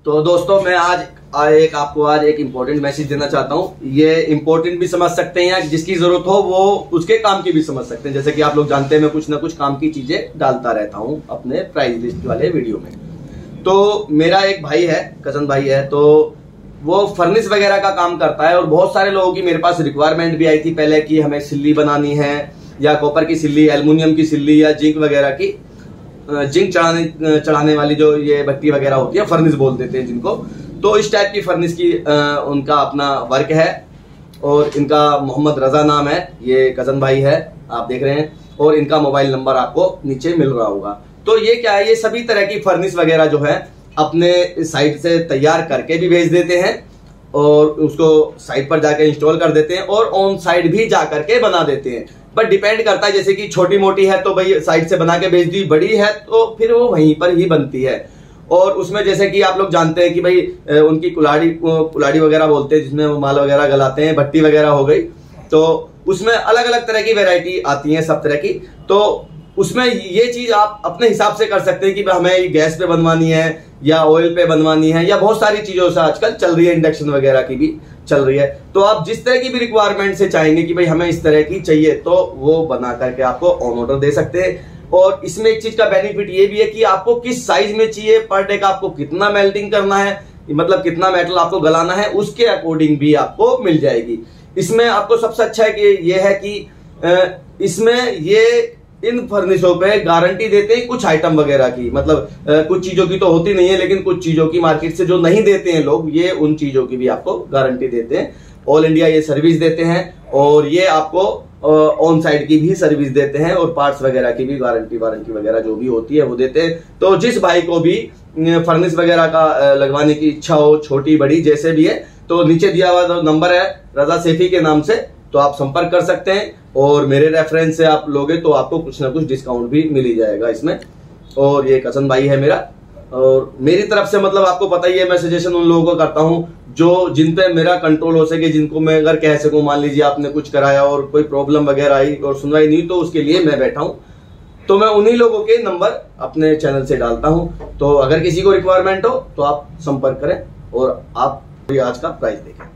तो दोस्तों मैं आज एक इम्पोर्टेंट मैसेज देना चाहता हूँ। ये इम्पोर्टेंट भी समझ सकते हैं, जिसकी जरूरत हो वो उसके काम की भी समझ सकते हैं। जैसे कि आप लोग जानते हैं मैं कुछ ना कुछ काम की चीजें डालता रहता हूँ अपने प्राइस लिस्ट वाले वीडियो में। तो मेरा एक भाई है, कजन भाई है, तो वो फर्निश वगैरह का काम करता है और बहुत सारे लोगों की मेरे पास रिक्वायरमेंट भी आई थी पहले कि हमें सिल्ली बनानी है, या कॉपर की सिल्ली, एल्युमिनियम की सिल्ली, या जिंक वगैरह की, जिंक चढ़ाने वाली जो ये भट्टी वगैरह होती है, फर्निश बोल देते हैं जिनको। तो इस टाइप की फर्निश की उनका अपना वर्क है और इनका मोहम्मद रजा नाम है, ये कजन भाई है, आप देख रहे हैं, और इनका मोबाइल नंबर आपको नीचे मिल रहा होगा। तो ये क्या है, ये सभी तरह की फर्निश वगैरह जो है अपने साइट से तैयार करके भी भेज देते हैं और उसको साइट पर जाकर इंस्टॉल कर देते हैं और ऑन साइट भी जा करके बना देते हैं। बट डिपेंड करता है, जैसे कि छोटी मोटी है तो भाई साइट से बना के भेज दी, बड़ी है तो फिर वो वहीं पर ही बनती है। और उसमें जैसे कि आप लोग जानते हैं कि भाई उनकी कुलाड़ी वगैरह बोलते हैं, जिसमें वो माल वगैरह गलाते हैं, भट्टी वगैरह हो गई, तो उसमें अलग अलग तरह की वैरायटी आती है, सब तरह की। तो उसमें ये चीज आप अपने हिसाब से कर सकते हैं कि हमें गैस पे बनवानी है या ऑयल पे बनवानी है, या बहुत सारी चीजों से आजकल चल रही है, इंडक्शन वगैरह की भी चल रही है। तो आप जिस तरह की भी रिक्वायरमेंट से चाहेंगे कि भाई हमें इस तरह की चाहिए, तो वो बना करके आपको ऑन ऑर्डर दे सकते हैं। और इसमें एक चीज का बेनिफिट ये भी है कि आपको किस साइज में चाहिए, पर डे का आपको कितना मेल्टिंग करना है, मतलब कितना मेटल आपको गलाना है, उसके अकॉर्डिंग भी आपको मिल जाएगी। इसमें आपको सबसे अच्छा है कि ये है कि इसमें ये इन फर्निशों पे गारंटी देते हैं कुछ आइटम वगैरह की, मतलब कुछ चीजों की तो होती नहीं है, लेकिन कुछ चीजों की मार्केट से जो नहीं देते हैं लोग, ये उन चीजों की भी आपको गारंटी देते हैं। ऑल इंडिया ये सर्विस देते हैं और ये आपको ऑन साइड की भी सर्विस देते हैं और पार्ट्स वगैरह की भी वारंटी वगैरह जो भी होती है वो देते हैं। तो जिस भाई को भी फर्निश वगैरह का लगवाने की इच्छा हो, छोटी बड़ी जैसे भी है, तो नीचे दिया हुआ नंबर है रजा सैफी के नाम से, तो आप संपर्क कर सकते हैं और मेरे रेफरेंस से आप लोगे तो आपको कुछ ना कुछ डिस्काउंट भी मिल ही जाएगा इसमें। और ये कसन भाई है मेरा, और मेरी तरफ से मतलब आपको पता ही है, मैं सजेशन उन लोगों को करता हूं जो जिन पे मेरा कंट्रोल हो सके, जिनको मैं अगर कह सकूं, मान लीजिए आपने कुछ कराया और कोई प्रॉब्लम वगैरह आई और सुनवाई नहीं, तो उसके लिए मैं बैठा हूं। तो मैं उन्हीं लोगों के नंबर अपने चैनल से डालता हूं। तो अगर किसी को रिक्वायरमेंट हो तो आप संपर्क करें और आप आज का प्राइस देखें।